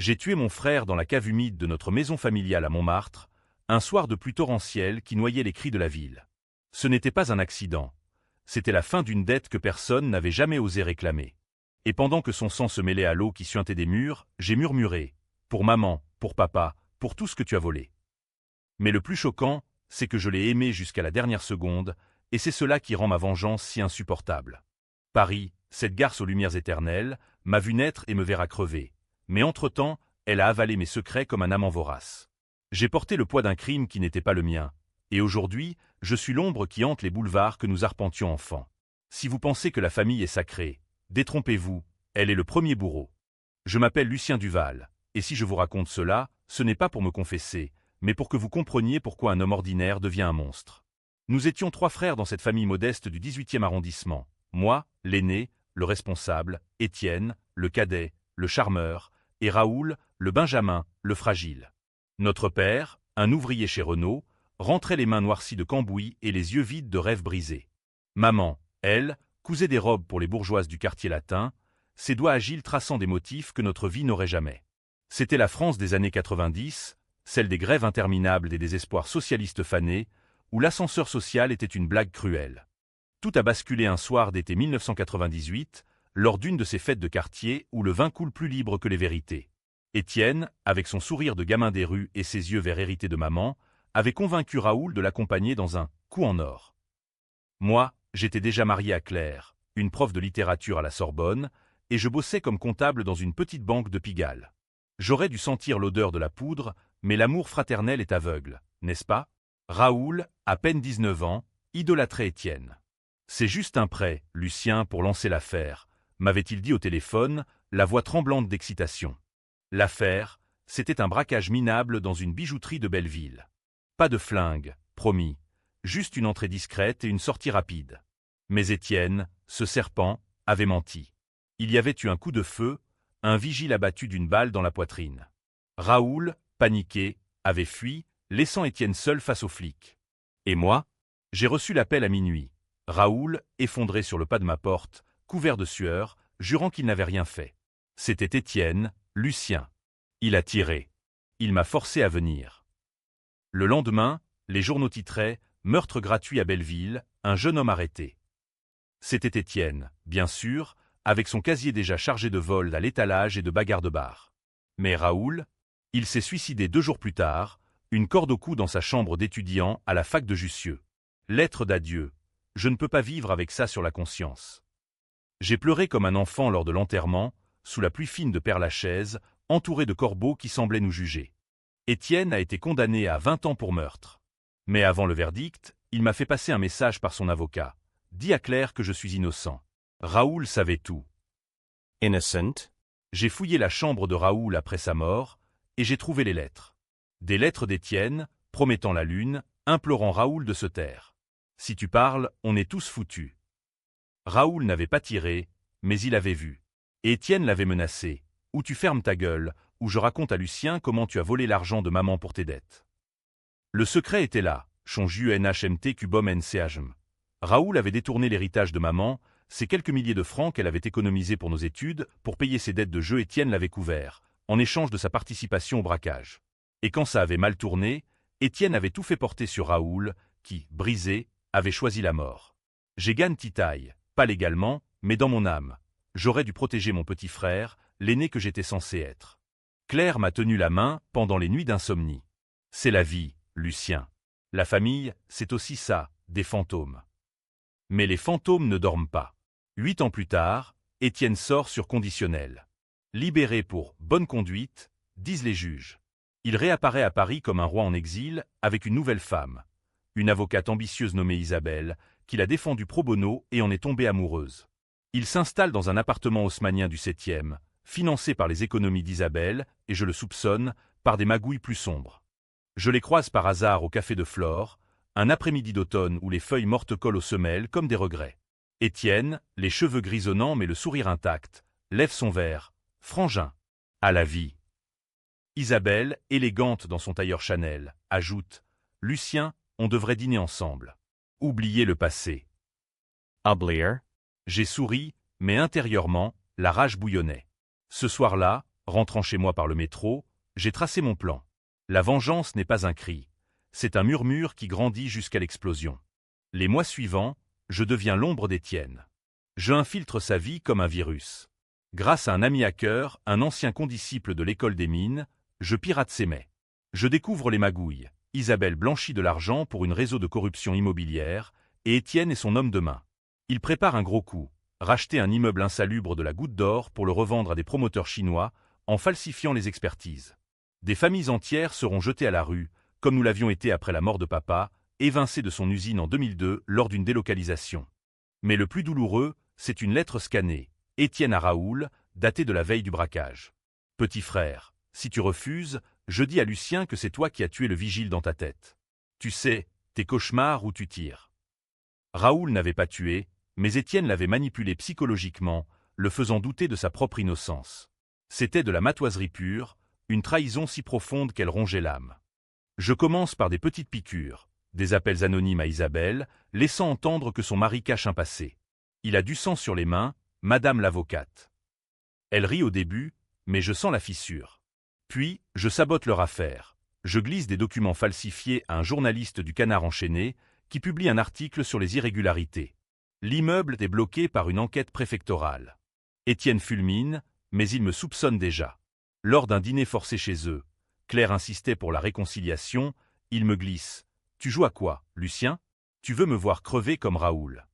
J'ai tué mon frère dans la cave humide de notre maison familiale à Montmartre, un soir de pluie torrentielle qui noyait les cris de la ville. Ce n'était pas un accident. C'était la fin d'une dette que personne n'avait jamais osé réclamer. Et pendant que son sang se mêlait à l'eau qui suintait des murs, j'ai murmuré « Pour maman, pour papa, pour tout ce que tu as volé ». Mais le plus choquant, c'est que je l'ai aimé jusqu'à la dernière seconde, et c'est cela qui rend ma vengeance si insupportable. Paris, cette garce aux lumières éternelles, m'a vu naître et me verra crever. Mais entre-temps, elle a avalé mes secrets comme un amant vorace. J'ai porté le poids d'un crime qui n'était pas le mien, et aujourd'hui, je suis l'ombre qui hante les boulevards que nous arpentions enfants. Si vous pensez que la famille est sacrée, détrompez-vous, elle est le premier bourreau. Je m'appelle Lucien Duval, et si je vous raconte cela, ce n'est pas pour me confesser, mais pour que vous compreniez pourquoi un homme ordinaire devient un monstre. Nous étions 3 frères dans cette famille modeste du 18e arrondissement. Moi, l'aîné, le responsable, Étienne, le cadet, le charmeur, et Raoul, le benjamin, le fragile. Notre père, un ouvrier chez Renault, rentrait les mains noircies de cambouis et les yeux vides de rêves brisés. Maman, elle, cousait des robes pour les bourgeoises du quartier latin, ses doigts agiles traçant des motifs que notre vie n'aurait jamais. C'était la France des années 90, celle des grèves interminables et des espoirs socialistes fanés, où l'ascenseur social était une blague cruelle. Tout a basculé un soir d'été 1998, lors d'une de ces fêtes de quartier où le vin coule plus libre que les vérités. Étienne, avec son sourire de gamin des rues et ses yeux verts hérités de maman, avait convaincu Raoul de l'accompagner dans un coup en or. Moi, j'étais déjà marié à Claire, une prof de littérature à la Sorbonne, et je bossais comme comptable dans une petite banque de Pigalle. J'aurais dû sentir l'odeur de la poudre, mais l'amour fraternel est aveugle, n'est-ce pas? Raoul, à peine 19 ans, idolâtrait Étienne. C'est juste un prêt, Lucien, pour lancer l'affaire, m'avait-il dit au téléphone, la voix tremblante d'excitation. L'affaire, c'était un braquage minable dans une bijouterie de Belleville. Pas de flingue, promis, juste une entrée discrète et une sortie rapide. Mais Étienne, ce serpent, avait menti. Il y avait eu un coup de feu, un vigile abattu d'une balle dans la poitrine. Raoul, paniqué, avait fui, laissant Étienne seul face aux flics. Et moi? J'ai reçu l'appel à minuit. Raoul, effondré sur le pas de ma porte, couvert de sueur, jurant qu'il n'avait rien fait. C'était Étienne, Lucien. Il a tiré. Il m'a forcé à venir. Le lendemain, les journaux titraient « Meurtre gratuit à Belleville, un jeune homme arrêté ». C'était Étienne, bien sûr, avec son casier déjà chargé de vols à l'étalage et de bagarres de bar. Mais Raoul, il s'est suicidé 2 jours plus tard, une corde au cou dans sa chambre d'étudiant à la fac de Jussieu. Lettre d'adieu. Je ne peux pas vivre avec ça sur la conscience. J'ai pleuré comme un enfant lors de l'enterrement, sous la pluie fine de Père-Lachaise, entouré de corbeaux qui semblaient nous juger. Étienne a été condamné à 20 ans pour meurtre. Mais avant le verdict, il m'a fait passer un message par son avocat. Dis à Claire que je suis innocent. Raoul savait tout. Innocent? J'ai fouillé la chambre de Raoul après sa mort, et j'ai trouvé les lettres. Des lettres d'Étienne, promettant la lune, implorant Raoul de se taire. Si tu parles, on est tous foutus. Raoul n'avait pas tiré, mais il avait vu. Et Étienne l'avait menacé. Ou tu fermes ta gueule, ou je raconte à Lucien comment tu as volé l'argent de maman pour tes dettes. Le secret était là, chonju NHMT cubom NCHM. Raoul avait détourné l'héritage de maman, ces quelques milliers de francs qu'elle avait économisés pour nos études, pour payer ses dettes de jeu. Étienne l'avait couvert, en échange de sa participation au braquage. Et quand ça avait mal tourné, Étienne avait tout fait porter sur Raoul, qui, brisé, avait choisi la mort. J'ai gagné titaille, pas légalement, mais dans mon âme. J'aurais dû protéger mon petit frère, l'aîné que j'étais censé être. Claire m'a tenu la main pendant les nuits d'insomnie. C'est la vie, Lucien. La famille, c'est aussi ça, des fantômes. Mais les fantômes ne dorment pas. 8 ans plus tard, Étienne sort sur conditionnel. Libéré pour bonne conduite, disent les juges. Il réapparaît à Paris comme un roi en exil, avec une nouvelle femme. Une avocate ambitieuse nommée Isabelle, qu'il a défendue pro bono et en est tombée amoureuse. Il s'installe dans un appartement haussmannien du 7e, financé par les économies d'Isabelle, et je le soupçonne, par des magouilles plus sombres. Je les croise par hasard au café de Flore, un après-midi d'automne où les feuilles mortes collent aux semelles comme des regrets. Étienne, les cheveux grisonnants mais le sourire intact, lève son verre. Frangin. À la vie. Isabelle, élégante dans son tailleur Chanel, ajoute « Lucien, on devrait dîner ensemble. Oubliez le passé. » Oublier? J'ai souri, mais intérieurement, la rage bouillonnait. Ce soir-là, Rentrant chez moi par le métro, j'ai tracé mon plan. La vengeance n'est pas un cri, c'est un murmure qui grandit jusqu'à l'explosion. Les mois suivants, je deviens l'ombre d'Étienne. Je infiltre sa vie comme un virus. Grâce à un ami hacker, un ancien condisciple de l'école des mines, je pirate ses mets. Je découvre les magouilles. Isabelle blanchit de l'argent pour une réseau de corruption immobilière, et Étienne est son homme de main. Il prépare un gros coup, racheter un immeuble insalubre de la Goutte d'Or pour le revendre à des promoteurs chinois, en falsifiant les expertises. Des familles entières seront jetées à la rue, comme nous l'avions été après la mort de papa, évincé de son usine en 2002 lors d'une délocalisation. Mais le plus douloureux, c'est une lettre scannée, Étienne à Raoul, datée de la veille du braquage. Petit frère, si tu refuses, je dis à Lucien que c'est toi qui as tué le vigile dans ta tête. Tu sais, tes cauchemars où tu tires. Raoul n'avait pas tué, mais Étienne l'avait manipulé psychologiquement, le faisant douter de sa propre innocence. C'était de la matoiserie pure, une trahison si profonde qu'elle rongeait l'âme. Je commence par des petites piqûres, des appels anonymes à Isabelle, laissant entendre que son mari cache un passé. Il a du sang sur les mains, madame l'avocate. Elle rit au début, mais je sens la fissure. Puis, je sabote leur affaire. Je glisse des documents falsifiés à un journaliste du Canard enchaîné, qui publie un article sur les irrégularités. L'immeuble est bloqué par une enquête préfectorale. Étienne fulmine, mais il me soupçonne déjà. Lors d'un dîner forcé chez eux, Claire insistait pour la réconciliation, il me glisse. Tu joues à quoi, Lucien? Tu veux me voir crever comme Raoul.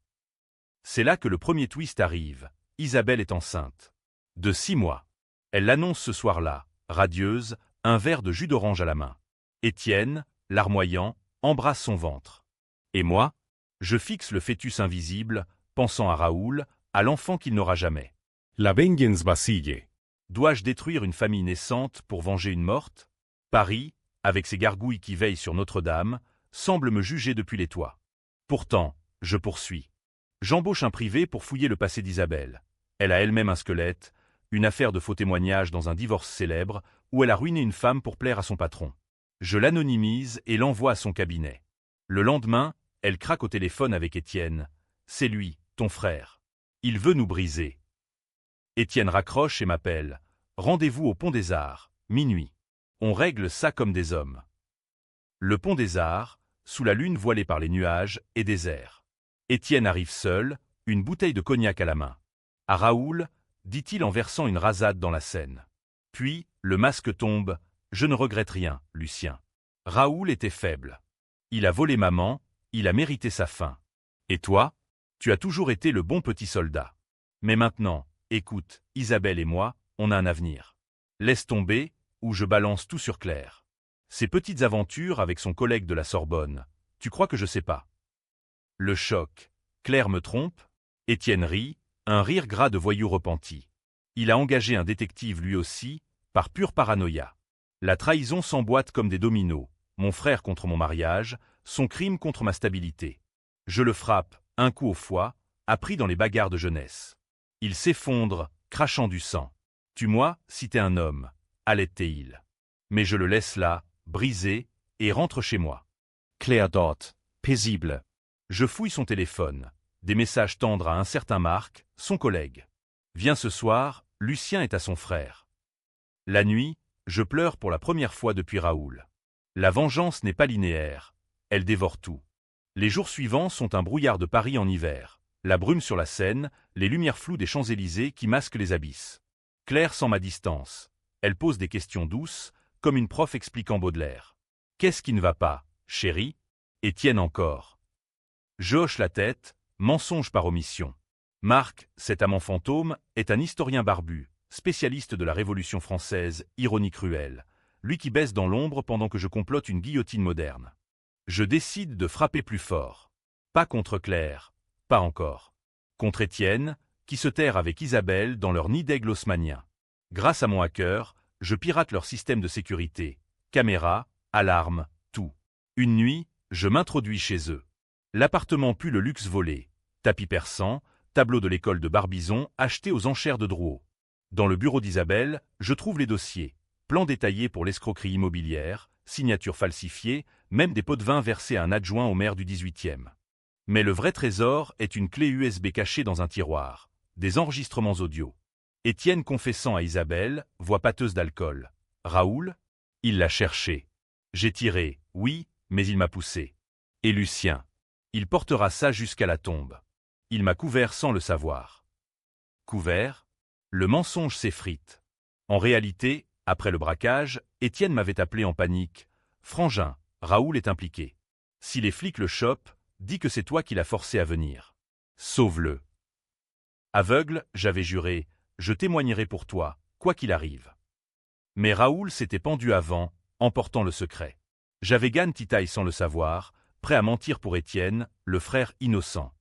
C'est là que le premier twist arrive. Isabelle est enceinte. De 6 mois. Elle l'annonce ce soir-là, radieuse, un verre de jus d'orange à la main. Étienne, larmoyant, embrasse son ventre. Et moi? Je fixe le fœtus invisible, pensant à Raoul, à l'enfant qu'il n'aura jamais. La vengeance vacille. Dois-je détruire une famille naissante pour venger une morte? Paris, avec ses gargouilles qui veillent sur Notre-Dame, semble me juger depuis les toits. Pourtant, je poursuis. J'embauche un privé pour fouiller le passé d'Isabelle. Elle a elle-même un squelette, une affaire de faux témoignages dans un divorce célèbre, où elle a ruiné une femme pour plaire à son patron. Je l'anonymise et l'envoie à son cabinet. Le lendemain, elle craque au téléphone avec Étienne. C'est lui, ton frère. Il veut nous briser. Étienne raccroche et m'appelle. Rendez-vous au Pont des Arts, minuit. On règle ça comme des hommes. Le Pont des Arts, sous la lune voilée par les nuages, est désert. Étienne arrive seul, une bouteille de cognac à la main. À Raoul, dit-il en versant une rasade dans la Seine. Puis, le masque tombe. Je ne regrette rien, Lucien. Raoul était faible. Il a volé maman, il a mérité sa fin. Et toi? Tu as toujours été le bon petit soldat. Mais maintenant, écoute, Isabelle et moi, on a un avenir. Laisse tomber, ou je balance tout sur Claire. Ces petites aventures avec son collègue de la Sorbonne, tu crois que je sais pas? Le choc. Claire me trompe? Étienne rit, un rire gras de voyou repenti. Il a engagé un détective lui aussi, par pure paranoïa. La trahison s'emboîte comme des dominos, mon frère contre mon mariage, son crime contre ma stabilité. Je le frappe, un coup au foie, appris dans les bagarres de jeunesse. Il s'effondre, crachant du sang. Tue-moi, si t'es un homme, allait-il. Mais je le laisse là, brisé, et rentre chez moi. Claire Dot, paisible. Je fouille son téléphone. Des messages tendres à un certain Marc, son collègue. Viens ce soir, Lucien est à son frère. La nuit, je pleure pour la première fois depuis Raoul. La vengeance n'est pas linéaire. Elle dévore tout. Les jours suivants sont un brouillard de Paris en hiver. La brume sur la Seine, les lumières floues des Champs-Élysées qui masquent les abysses. Claire sent ma distance. Elle pose des questions douces, comme une prof expliquant Baudelaire. Qu'est-ce qui ne va pas, chérie? Étienne encore. Je hoche la tête, mensonge par omission. Marc, cet amant fantôme, est un historien barbu, spécialiste de la Révolution française, ironie cruelle. Lui qui baisse dans l'ombre pendant que je complote une guillotine moderne. Je décide de frapper plus fort. Pas contre Claire, pas encore. Contre Étienne, qui se terre avec Isabelle dans leur nid d'aigle haussmannien. Grâce à mon hacker, je pirate leur système de sécurité. Caméras, alarmes, tout. Une nuit, je m'introduis chez eux. L'appartement pue le luxe volé. Tapis persan, tableau de l'école de Barbizon acheté aux enchères de Drouot. Dans le bureau d'Isabelle, je trouve les dossiers. Plan détaillé pour l'escroquerie immobilière, signatures falsifiées, même des pots de vin versés à un adjoint au maire du 18e. Mais le vrai trésor est une clé USB cachée dans un tiroir, des enregistrements audio. Étienne confessant à Isabelle, voix pâteuse d'alcool. Raoul? Il l'a cherché. J'ai tiré, oui, mais il m'a poussé. Et Lucien? Il portera ça jusqu'à la tombe. Il m'a couvert sans le savoir. Couvert? Le mensonge s'effrite. En réalité, après le braquage, Étienne m'avait appelé en panique. Frangin, Raoul est impliqué. Si les flics le chopent, dis que c'est toi qui l'as forcé à venir. Sauve-le. Aveugle, j'avais juré, je témoignerai pour toi, quoi qu'il arrive. Mais Raoul s'était pendu avant, emportant le secret. J'avais Gann Titaille sans le savoir, prêt à mentir pour Étienne, le frère innocent.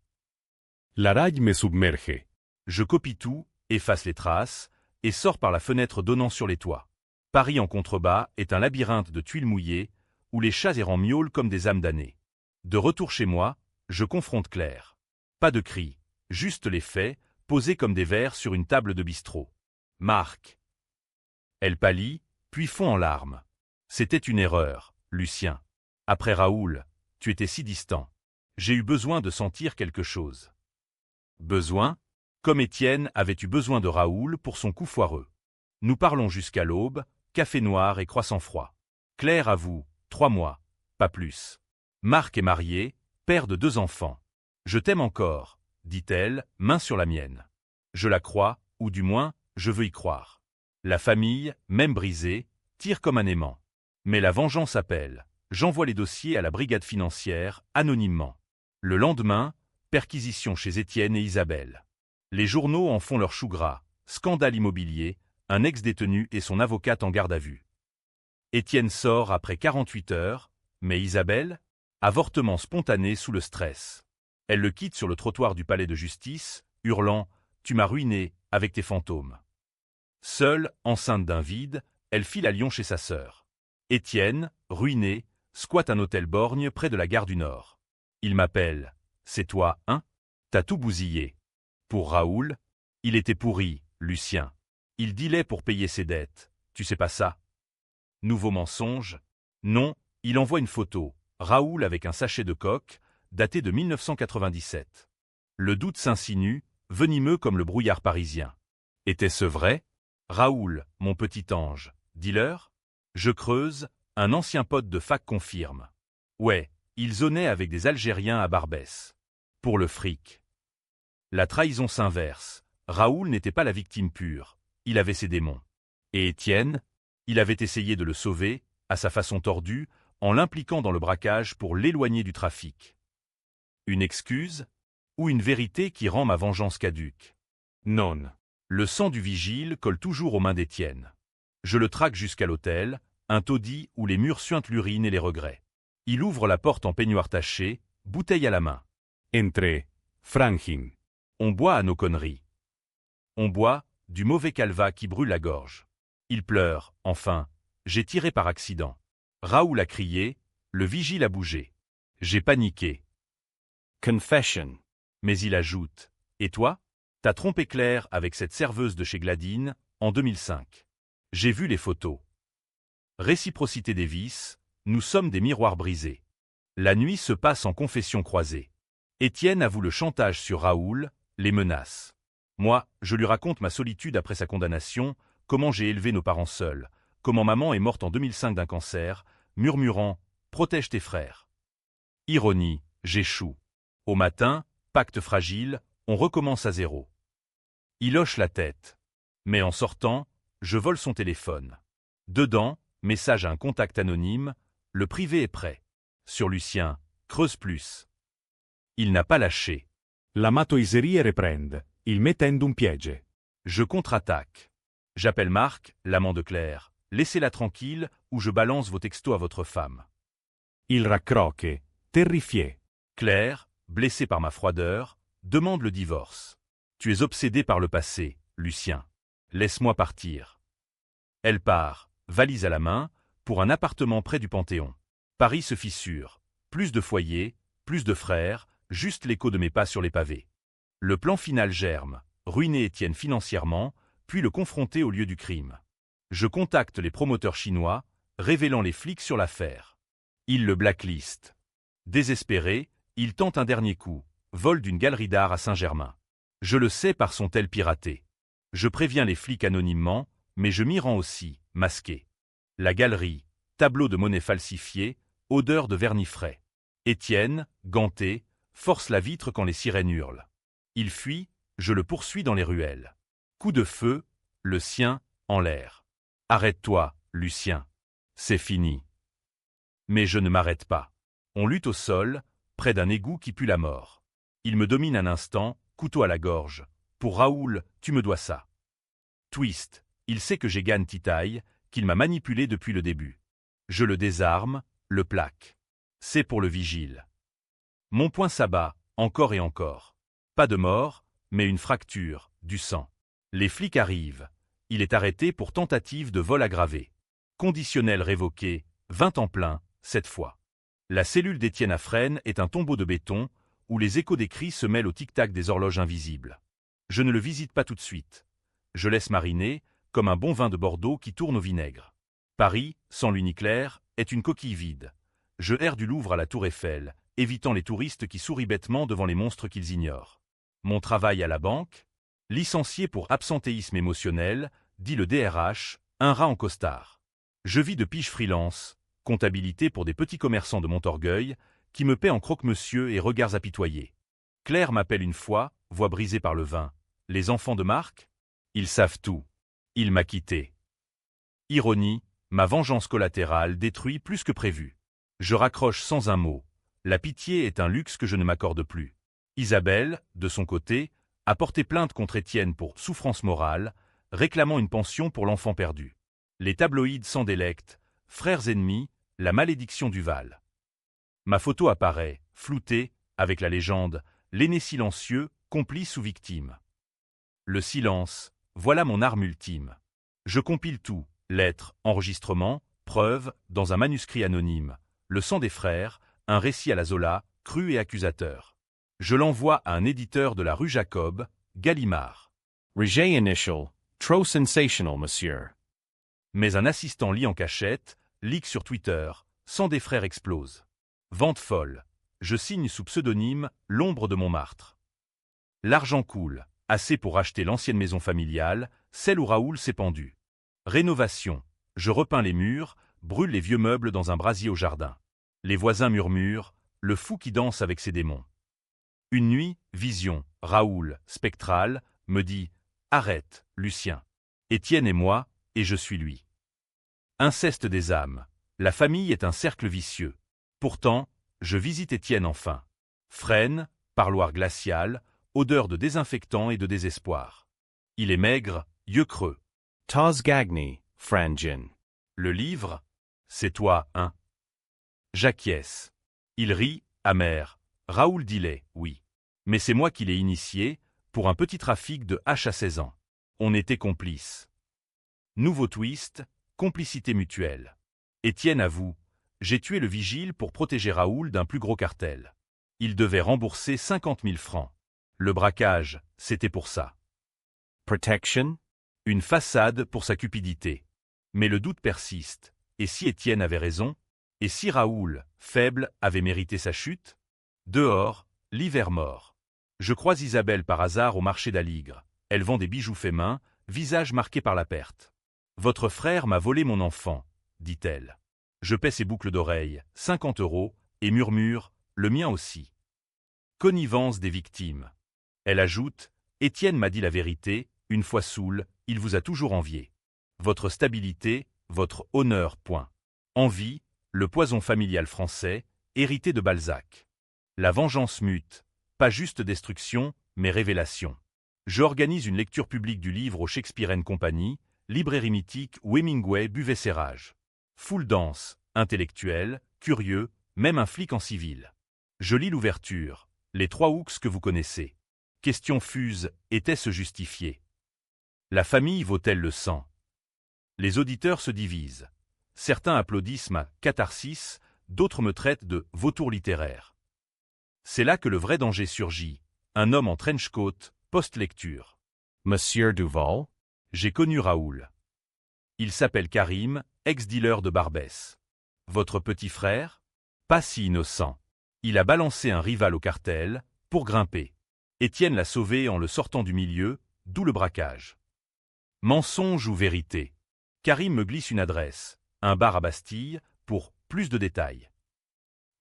La RAI me submerge. Je copie tout, efface les traces, et sors par la fenêtre donnant sur les toits. Paris en contrebas est un labyrinthe de tuiles mouillées, où les chats errants miaulent comme des âmes damnées. De retour chez moi, je confronte Claire. Pas de cris, juste les faits, posés comme des vers sur une table de bistrot. Marc. Elle pâlit, puis fond en larmes. C'était une erreur, Lucien. Après Raoul, tu étais si distant. J'ai eu besoin de sentir quelque chose. Besoin? Comme Étienne avait eu besoin de Raoul pour son coup foireux. Nous parlons jusqu'à l'aube, café noir et croissant froid. Claire avoue, 3 mois, pas plus. Marc est marié, père de 2 enfants. Je t'aime encore, dit-elle, main sur la mienne. Je la crois, ou du moins, je veux y croire. La famille, même brisée, tire comme un aimant. Mais la vengeance appelle. J'envoie les dossiers à la brigade financière, anonymement. Le lendemain, perquisition chez Étienne et Isabelle. Les journaux en font leur chou gras. Scandale immobilier, un ex-détenu et son avocate en garde à vue. Étienne sort après 48 heures, mais Isabelle? Avortement spontané sous le stress. Elle le quitte sur le trottoir du palais de justice, hurlant « Tu m'as ruiné avec tes fantômes ». Seule, enceinte d'un vide, elle file à Lyon chez sa sœur. Étienne, ruiné, squatte un hôtel borgne près de la gare du Nord. Il m'appelle. C'est toi, hein? T'as tout bousillé. Pour Raoul, il était pourri, Lucien. Il dealait pour payer ses dettes. Tu sais pas ça? Nouveau mensonge? Non, il envoie une photo. Raoul avec un sachet de coke, daté de 1997. Le doute s'insinue, venimeux comme le brouillard parisien. Était-ce vrai? Raoul, mon petit ange, dealer? Je creuse, un ancien pote de fac confirme. Ouais, il zonait avec des Algériens à Barbès. Pour le fric. La trahison s'inverse. Raoul n'était pas la victime pure, il avait ses démons. Et Étienne? Il avait essayé de le sauver, à sa façon tordue, en l'impliquant dans le braquage pour l'éloigner du trafic. Une excuse? Ou une vérité qui rend ma vengeance caduque? Non. Le sang du vigile colle toujours aux mains d'Étienne. Je le traque jusqu'à l'hôtel, un taudis où les murs suintent l'urine et les regrets. Il ouvre la porte en peignoir taché, bouteille à la main. Entre. Frangin. On boit à nos conneries. On boit, du mauvais calva qui brûle la gorge. Il pleure, enfin. J'ai tiré par accident. Raoul a crié, le vigile a bougé. J'ai paniqué. Confession. Mais il ajoute, et toi? T'as trompé Claire avec cette serveuse de chez Gladine, en 2005. J'ai vu les photos. Réciprocité des vices, nous sommes des miroirs brisés. La nuit se passe en confession croisée. Étienne avoue le chantage sur Raoul, les menaces. Moi, je lui raconte ma solitude après sa condamnation, comment j'ai élevé nos parents seuls, comment maman est morte en 2005 d'un cancer, murmurant « Protège tes frères ». Ironie, j'échoue. Au matin, pacte fragile, on recommence à zéro. Il hoche la tête. Mais en sortant, je vole son téléphone. Dedans, message à un contact anonyme, le privé est prêt. Sur Lucien, creuse plus. Il n'a pas lâché. L'amatoiserie reprend, il mettendo un piège. Je contre-attaque. J'appelle Marc, l'amant de Claire. Laissez-la tranquille ou je balance vos textos à votre femme. Il raccroche, terrifié. Claire, blessée par ma froideur, demande le divorce. Tu es obsédé par le passé, Lucien. Laisse-moi partir. Elle part, valise à la main, pour un appartement près du Panthéon. Paris se fissure. Plus de foyers, plus de frères, juste l'écho de mes pas sur les pavés. Le plan final germe, ruiner Étienne financièrement, puis le confronter au lieu du crime. Je contacte les promoteurs chinois, révélant les flics sur l'affaire. Ils le blacklistent. Désespéré, il tente un dernier coup, vol d'une galerie d'art à Saint-Germain. Je le sais par son tel piraté. Je préviens les flics anonymement, mais je m'y rends aussi, masqué. La galerie, tableau de monnaie falsifiée, odeur de vernis frais. Étienne, ganté, force la vitre quand les sirènes hurlent. Il fuit, je le poursuis dans les ruelles. Coup de feu, le sien, en l'air. Arrête-toi, Lucien. C'est fini. Mais je ne m'arrête pas. On lutte au sol, près d'un égout qui pue la mort. Il me domine un instant, couteau à la gorge. Pour Raoul, tu me dois ça. Twist, il sait que j'ai gagne titaille, qu'il m'a manipulé depuis le début. Je le désarme, le plaque. C'est pour le vigile. Mon poing s'abat, encore et encore. Pas de mort, mais une fracture, du sang. Les flics arrivent. Il est arrêté pour tentative de vol aggravé. Conditionnel révoqué, 20 ans plein, cette fois. La cellule d'Étienne à Fresnes est un tombeau de béton, où les échos des cris se mêlent au tic-tac des horloges invisibles. Je ne le visite pas tout de suite. Je laisse mariner, comme un bon vin de Bordeaux qui tourne au vinaigre. Paris, sans lune ni clair, est une coquille vide. Je erre du Louvre à la Tour Eiffel, évitant les touristes qui sourient bêtement devant les monstres qu'ils ignorent. Mon travail à la banque, licencié pour absentéisme émotionnel, dit le DRH, un rat en costard. Je vis de pige freelance, comptabilité pour des petits commerçants de Montorgueil, qui me paient en croque-monsieur et regards apitoyés. Claire m'appelle une fois, voix brisée par le vin. Les enfants de Marc? Ils savent tout. Il m'a quitté. Ironie, ma vengeance collatérale détruit plus que prévu. Je raccroche sans un mot. La pitié est un luxe que je ne m'accorde plus. Isabelle, de son côté, a porté plainte contre Étienne pour souffrance morale, réclamant une pension pour l'enfant perdu. Les tabloïds s'en délectent, frères ennemis, la malédiction du Val. Ma photo apparaît, floutée, avec la légende « L'aîné silencieux, complice ou victime ». Le silence, voilà mon arme ultime. Je compile tout, lettres, enregistrements, preuves, dans un manuscrit anonyme. Le sang des frères, un récit à la Zola, cru et accusateur. Je l'envoie à un éditeur de la rue Jacob, Gallimard. Rejet initial, trop sensational, monsieur. Mais un assistant lit en cachette, leak sur Twitter, sang des frères explose. Vente folle. Je signe sous pseudonyme l'ombre de Montmartre. L'argent coule, assez pour acheter l'ancienne maison familiale, celle où Raoul s'est pendu. Rénovation. Je repeins les murs, brûle les vieux meubles dans un brasier au jardin. Les voisins murmurent, le fou qui danse avec ses démons. Une nuit, vision, Raoul, spectral, me dit « Arrête, Lucien. Étienne est moi, et je suis lui. » Inceste des âmes. La famille est un cercle vicieux. Pourtant, je visite Étienne enfin. Fresnes, parloir glacial, odeur de désinfectant et de désespoir. Il est maigre, yeux creux. Tosgagny, Frangin. Le livre, c'est toi, hein? J'acquiesce. Il rit, amer. Raoul Dillet, oui. Mais c'est moi qui l'ai initié, pour un petit trafic de hache à 16 ans. On était complices. Nouveau twist, complicité mutuelle. Étienne avoue, j'ai tué le vigile pour protéger Raoul d'un plus gros cartel. Il devait rembourser 50 000 francs. Le braquage, c'était pour ça. Protection? Une façade pour sa cupidité. Mais le doute persiste. Et si Étienne avait raison? Et si Raoul, faible, avait mérité sa chute? Dehors, l'hiver mort. Je croise Isabelle par hasard au marché d'Aligre. Elle vend des bijoux faits main, visage marqué par la perte. Votre frère m'a volé mon enfant, dit-elle. Je paie ses boucles d'oreilles, 50 €, et murmure, le mien aussi. Connivence des victimes. Elle ajoute, Étienne m'a dit la vérité, une fois saoul, il vous a toujours envié. Votre stabilité, votre honneur, point. Envie, le poison familial français, hérité de Balzac. La vengeance mute, pas juste destruction, mais révélation. Je organise une lecture publique du livre au Shakespeare & Company, librairie mythique où Hemingway buvait ses rages. Foule dense, intellectuel, curieux, même un flic en civil. Je lis l'ouverture, les 3 hooks que vous connaissez. Question fuse, était-ce justifié? La famille vaut-elle le sang? Les auditeurs se divisent. Certains applaudissent ma catharsis, d'autres me traitent de vautour littéraire. C'est là que le vrai danger surgit. Un homme en trench coat, post-lecture. Monsieur Duval? J'ai connu Raoul. Il s'appelle Karim, ex-dealer de Barbès. Votre petit frère? Pas si innocent. Il a balancé un rival au cartel, pour grimper. Étienne l'a sauvé en le sortant du milieu, d'où le braquage. Mensonge ou vérité? Karim me glisse une adresse, un bar à Bastille, pour plus de détails.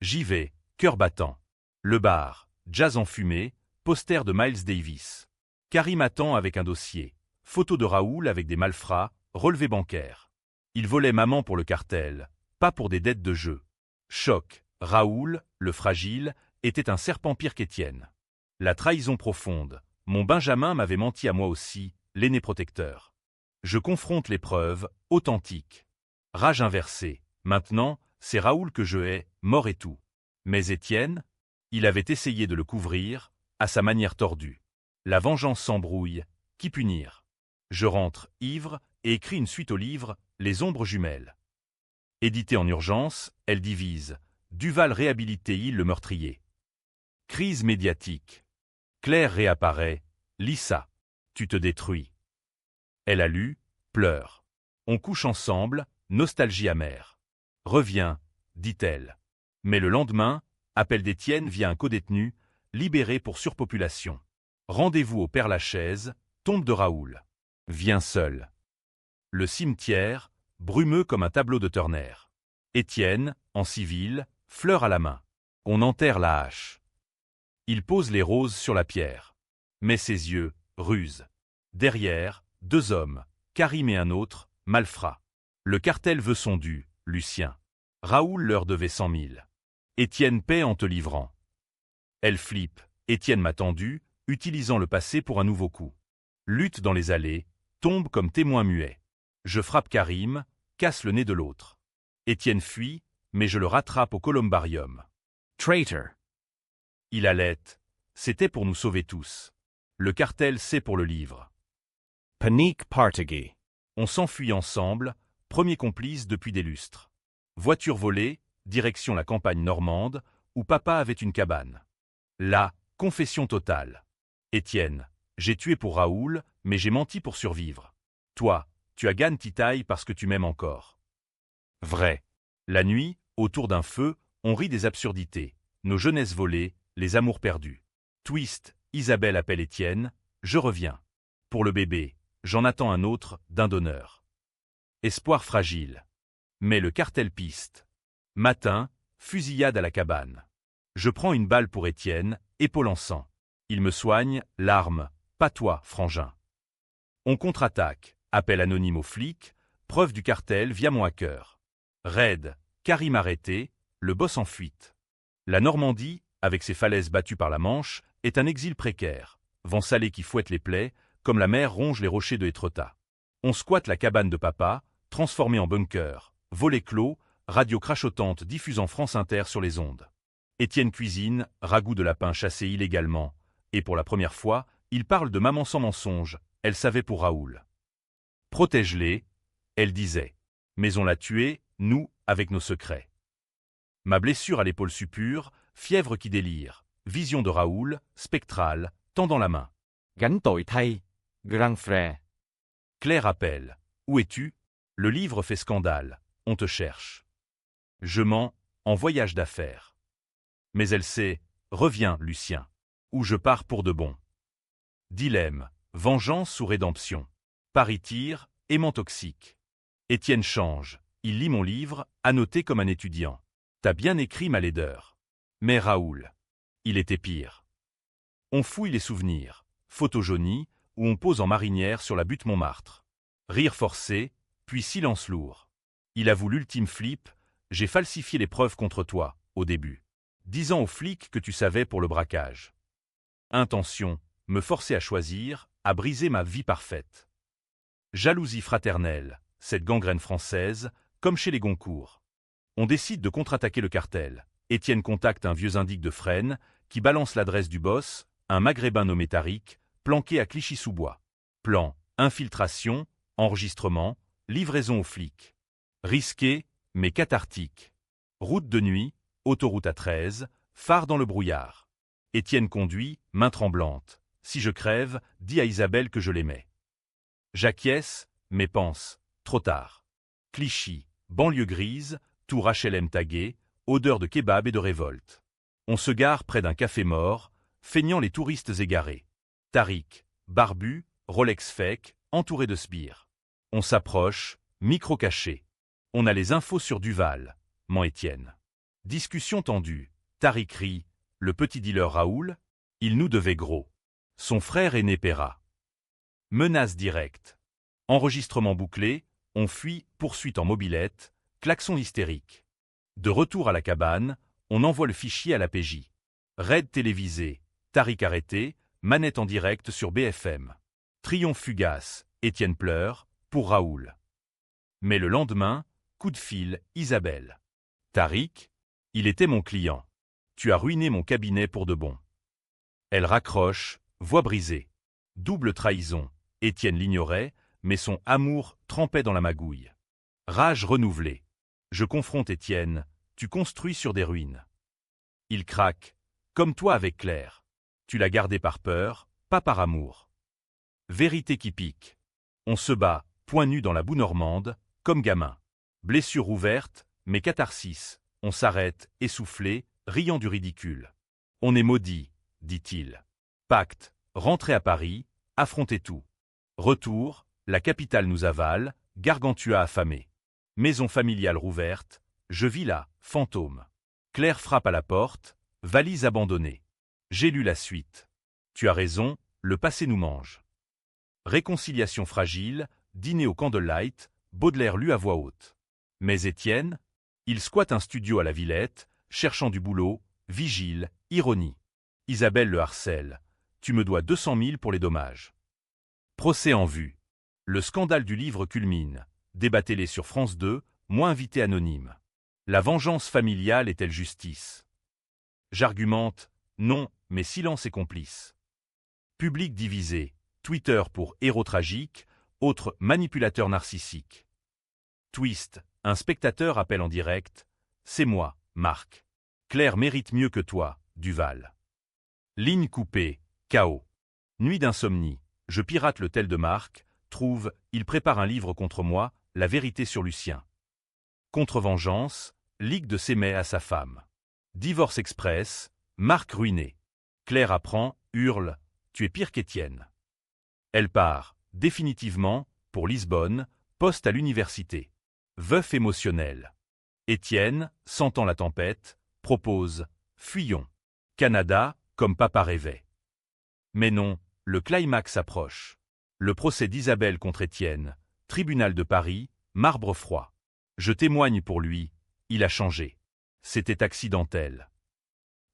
J'y vais, cœur battant. Le bar, jazz en fumée, poster de Miles Davis. Karim attend avec un dossier, photo de Raoul avec des malfrats, relevé bancaire. Il volait maman pour le cartel, pas pour des dettes de jeu. Choc, Raoul, le fragile, était un serpent pire qu'Étienne. La trahison profonde, mon Benjamin m'avait menti à moi aussi, l'aîné protecteur. Je confronte les preuves, authentiques. Rage inversée, maintenant, c'est Raoul que je hais, mort et tout. Mais Étienne, il avait essayé de le couvrir, à sa manière tordue. La vengeance s'embrouille, qui punir? Je rentre, ivre, et écris une suite au livre, Les ombres jumelles. Édité en urgence, elle divise. Duval réhabilité-il le meurtrier. Crise médiatique. Claire réapparaît. Lisa, tu te détruis. Elle a lu, pleure. On couche ensemble, nostalgie amère. Reviens, dit-elle. Mais le lendemain, appel d'Étienne via un codétenu, libéré pour surpopulation. Rendez-vous au Père-Lachaise, tombe de Raoul. Viens seul. Le cimetière, brumeux comme un tableau de Turner. Étienne, en civil, fleur à la main. On enterre la hache. Il pose les roses sur la pierre. Mais ses yeux, ruse. Derrière, 2 hommes, Karim et un autre, malfrat. Le cartel veut son dû, Lucien. Raoul leur devait 100 000. Étienne paie en te livrant. Elle flippe. Étienne m'a tendu, utilisant le passé pour un nouveau coup. Lutte dans les allées, tombe comme témoin muet. Je frappe Karim, casse le nez de l'autre. Étienne fuit, mais je le rattrape au columbarium. Traitor. Il allait. C'était pour nous sauver tous. Le cartel, c'est pour le livre. Panique Partagy. On s'enfuit ensemble, premier complice depuis des lustres. Voiture volée, direction la campagne normande, où papa avait une cabane. Là, confession totale. Étienne, j'ai tué pour Raoul, mais j'ai menti pour survivre. Toi, tu as gagné Titaille parce que tu m'aimes encore. Vrai. La nuit, autour d'un feu, on rit des absurdités, nos jeunesses volées, les amours perdus. Twist, Isabelle appelle Étienne, je reviens. Pour le bébé, j'en attends un autre, d'un donneur. Espoir fragile. Mais le cartel piste. Matin, fusillade à la cabane. Je prends une balle pour Étienne, épaule en sang. Il me soigne, larmes, pas toi, frangin. On contre-attaque, appel anonyme aux flics, preuve du cartel via mon hacker. Raid, Karim arrêté, le boss en fuite. La Normandie, avec ses falaises battues par la Manche, est un exil précaire, vent salé qui fouette les plaies, comme la mer ronge les rochers de Étretat. On squatte la cabane de papa, transformée en bunker, volet clos, radio crachotante diffusant France Inter sur les ondes. Étienne cuisine, ragoût de lapin chassé illégalement, et pour la première fois, il parle de maman sans mensonge, elle savait pour Raoul. Protège-les, elle disait. Mais on l'a tué, nous, avec nos secrets. Ma blessure à l'épaule suppure, fièvre qui délire, vision de Raoul, spectrale, tendant la main. Gánh tội thay, grand frère. Claire appelle. Où es-tu? Le livre fait scandale, on te cherche. Je mens, en voyage d'affaires. Mais elle sait, reviens, Lucien. Ou je pars pour de bon. Dilemme, vengeance ou rédemption. Paris-Tire, aimant toxique. Étienne change, il lit mon livre, annoté comme un étudiant. T'as bien écrit ma laideur. Mais Raoul, il était pire. On fouille les souvenirs, photo jaunie, où on pose en marinière sur la butte Montmartre. Rire forcé, puis silence lourd. Il avoue l'ultime flip, j'ai falsifié les preuves contre toi, au début. Disant aux flics que tu savais pour le braquage. Intention, me forcer à choisir, à briser ma vie parfaite. Jalousie fraternelle, cette gangrène française, comme chez les Goncourt. On décide de contre-attaquer le cartel. Étienne contacte un vieux indique de Fresnes, qui balance l'adresse du boss, un maghrébin nommé Tariq, planqué à Clichy-sous-Bois. Plan, infiltration, enregistrement, livraison aux flics. Risqué, mais cathartique. Route de nuit, autoroute A13, phare dans le brouillard. Étienne conduit, main tremblante. Si je crève, dis à Isabelle que je l'aimais. J'acquiesce, mais pense, trop tard. Clichy, banlieue grise, tour HLM tagué, odeur de kebab et de révolte. On se gare près d'un café mort, feignant les touristes égarés. Tariq, barbu, Rolex fake, entouré de sbires. On s'approche, micro caché. On a les infos sur Duval, ment Étienne. Discussion tendue. Tariq rit. Le petit dealer Raoul, il nous devait gros. Son frère aîné paiera. Menace directe. Enregistrement bouclé, on fuit, poursuite en mobilette, klaxon hystérique. De retour à la cabane, on envoie le fichier à la PJ. Raid télévisé, Tariq arrêté, manette en direct sur BFM. Triomphe fugace, Étienne pleure, pour Raoul. Mais le lendemain, coup de fil, Isabelle. Tariq, il était mon client. Tu as ruiné mon cabinet pour de bon. Elle raccroche, voix brisée. Double trahison, Étienne l'ignorait, mais son amour trempait dans la magouille. Rage renouvelée. Je confronte Étienne, tu construis sur des ruines. Il craque, comme toi avec Claire. Tu l'as gardé par peur, pas par amour. Vérité qui pique. On se bat, poing nu dans la boue normande, comme gamin. Blessure ouverte, mais catharsis. On s'arrête, essoufflé, riant du ridicule. On est maudit, dit-il. Pacte, rentrer à Paris, affronter tout. Retour, la capitale nous avale, Gargantua affamé. Maison familiale rouverte, je vis là, fantôme. Claire frappe à la porte, valise abandonnée. J'ai lu la suite. Tu as raison, le passé nous mange. Réconciliation fragile, dîner au candlelight, Baudelaire lu à voix haute. Mais Étienne, il squatte un studio à la Villette, cherchant du boulot, vigile, ironie. Isabelle le harcèle. Tu me dois 200 000 pour les dommages. Procès en vue. Le scandale du livre culmine. Débattez-les sur France 2, moi invité anonyme. La vengeance familiale est-elle justice? J'argumente, non, mais silence et complice. Public divisé. Twitter pour héros tragique, autre manipulateur narcissique. Twist, un spectateur appelle en direct. C'est moi, Marc. Claire mérite mieux que toi, Duval. Ligne coupée, chaos. Nuit d'insomnie, je pirate le tel de Marc, trouve, il prépare un livre contre moi, la vérité sur Lucien. Contre-vengeance, ligue de Sémet à sa femme. Divorce express, Marc ruiné. Claire apprend, hurle, tu es pire qu'Étienne. Elle part, définitivement, pour Lisbonne, poste à l'université. Veuf émotionnel. Étienne, sentant la tempête, propose, fuyons. Canada, comme papa rêvait. Mais non, le climax approche. Le procès d'Isabelle contre Étienne, tribunal de Paris, marbre froid. Je témoigne pour lui, il a changé. C'était accidentel.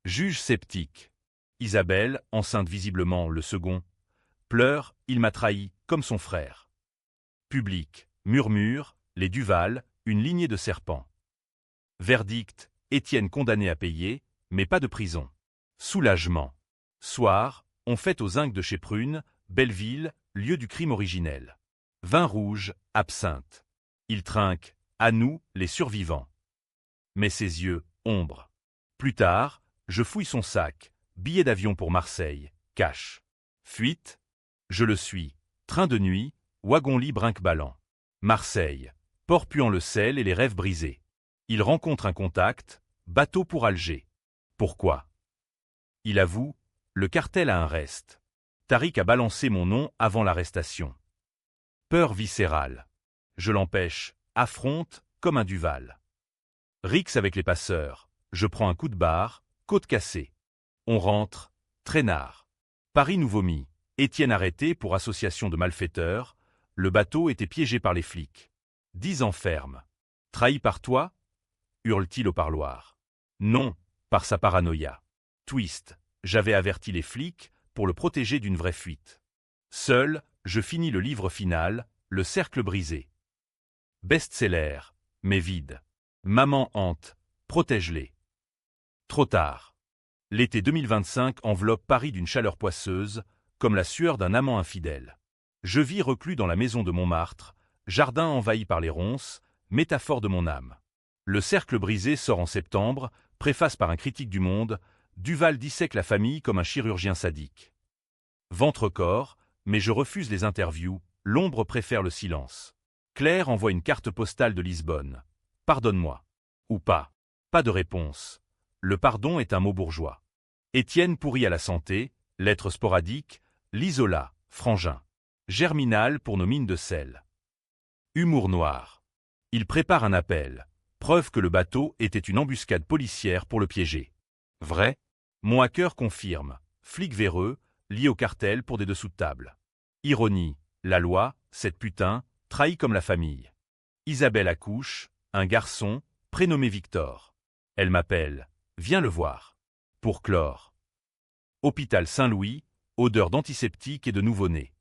Juge sceptique. Isabelle, enceinte visiblement le second, pleure, il m'a trahi, comme son frère. Public, murmure, les Duval, une lignée de serpents. Verdict, Étienne condamné à payer, mais pas de prison. Soulagement. Soir, on fête aux zincs de chez Prune, Belleville, lieu du crime originel. Vin rouge, absinthe. Il trinque, à nous, les survivants. Mais ses yeux, ombre. Plus tard, je fouille son sac, billet d'avion pour Marseille, cash. Fuite, je le suis, train de nuit, wagon-lit brinque-ballant. Marseille, port puant le sel et les rêves brisés. Il rencontre un contact, bateau pour Alger. Pourquoi? Il avoue, le cartel a un reste. Tariq a balancé mon nom avant l'arrestation. Peur viscérale. Je l'empêche, affronte, comme un Duval. Rixe avec les passeurs, je prends un coup de barre, côte cassée. On rentre, traînard. Paris nous vomit, Étienne arrêté pour association de malfaiteurs, le bateau était piégé par les flics. 10 ans ferme. Trahi par toi? Hurle-t-il au parloir. Non, par sa paranoïa. Twist, j'avais averti les flics pour le protéger d'une vraie fuite. Seul, je finis le livre final, Le cercle brisé. Best-seller, mais vide. Maman hante, protège-les. Trop tard. L'été 2025 enveloppe Paris d'une chaleur poisseuse, comme la sueur d'un amant infidèle. Je vis reclus dans la maison de Montmartre, jardin envahi par les ronces, métaphore de mon âme. Le cercle brisé sort en septembre, préface par un critique du Monde, Duval dissèque la famille comme un chirurgien sadique. Ventre-corps, mais je refuse les interviews, l'ombre préfère le silence. Claire envoie une carte postale de Lisbonne. Pardonne-moi. Ou pas. Pas de réponse. Le pardon est un mot bourgeois. Étienne pourri à la santé, lettres sporadiques, l'isola, frangin. Germinal pour nos mines de sel. Humour noir. Il prépare un appel. Preuve que le bateau était une embuscade policière pour le piéger. Vrai? Mon hacker confirme. Flic véreux, lié au cartel pour des dessous de table. Ironie. La loi, cette putain, trahie comme la famille. Isabelle accouche, un garçon, prénommé Victor. Elle m'appelle. Viens le voir. Pour clore. Hôpital Saint-Louis, odeur d'antiseptique et de nouveau-né.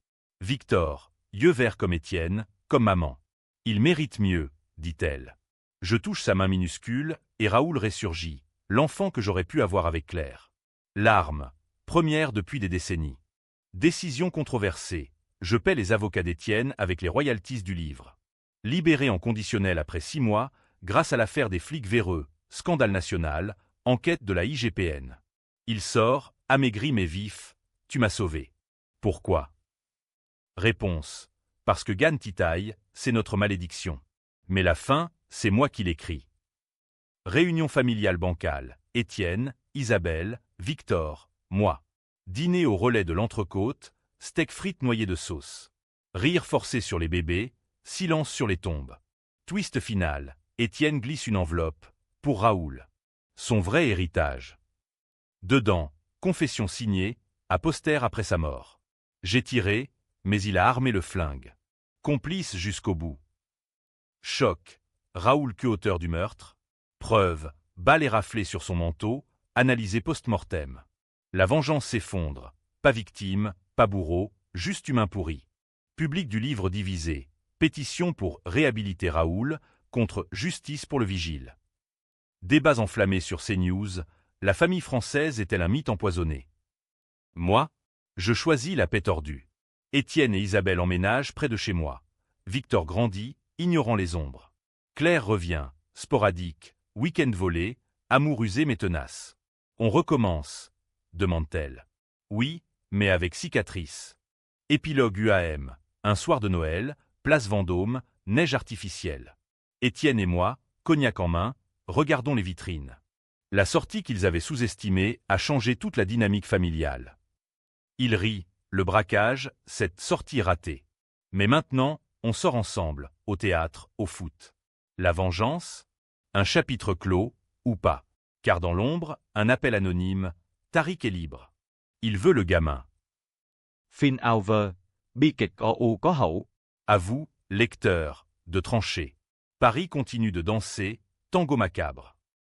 Victor, yeux verts comme Étienne, comme maman. Il mérite mieux, dit-elle. Je touche sa main minuscule, et Raoul ressurgit, l'enfant que j'aurais pu avoir avec Claire. Larmes, première depuis des décennies. Décision controversée, je paie les avocats d'Étienne avec les royalties du livre. Libéré en conditionnel après 6 mois, grâce à l'affaire des flics véreux, scandale national, enquête de la IGPN. Il sort, amaigri mais vif, tu m'as sauvé. Pourquoi? Réponse. Parce que Gan Titaï, c'est notre malédiction. Mais la fin, c'est moi qui l'écris. Réunion familiale bancale, Étienne, Isabelle, Victor, moi. Dîner au relais de l'entrecôte, steak frites noyé de sauce. Rire forcé sur les bébés, silence sur les tombes. Twist final, Étienne glisse une enveloppe, pour Raoul. Son vrai héritage. Dedans, confession signée, à poster après sa mort. J'ai tiré, mais il a armé le flingue. Complice jusqu'au bout. Choc. Raoul que-auteur du meurtre. Preuve. Balle éraflée sur son manteau, analysé post-mortem. La vengeance s'effondre. Pas victime, pas bourreau, juste humain pourri. Public du livre divisé. Pétition pour réhabiliter Raoul, contre justice pour le vigile. Débats enflammés sur CNews. La famille française est-elle un mythe empoisonné? Moi, je choisis la paix tordue. Étienne et Isabelle emménagent près de chez moi. Victor grandit, ignorant les ombres. Claire revient, sporadique, week-end volé, amour usé mais tenace. On recommence, demande-t-elle. Oui, mais avec cicatrice. Épilogue UAM, un soir de Noël, place Vendôme, neige artificielle. Étienne et moi, cognac en main, regardons les vitrines. La sortie qu'ils avaient sous-estimée a changé toute la dynamique familiale. Il rit, le braquage, cette sortie ratée. Mais maintenant, on sort ensemble, au théâtre, au foot. La vengeance? Un chapitre clos, ou pas. Car dans l'ombre, un appel anonyme, Tariq est libre. Il veut le gamin. Fin over. Bi kịch có u có hậu. À vous, lecteurs, de trancher. Paris continue de danser, tango macabre.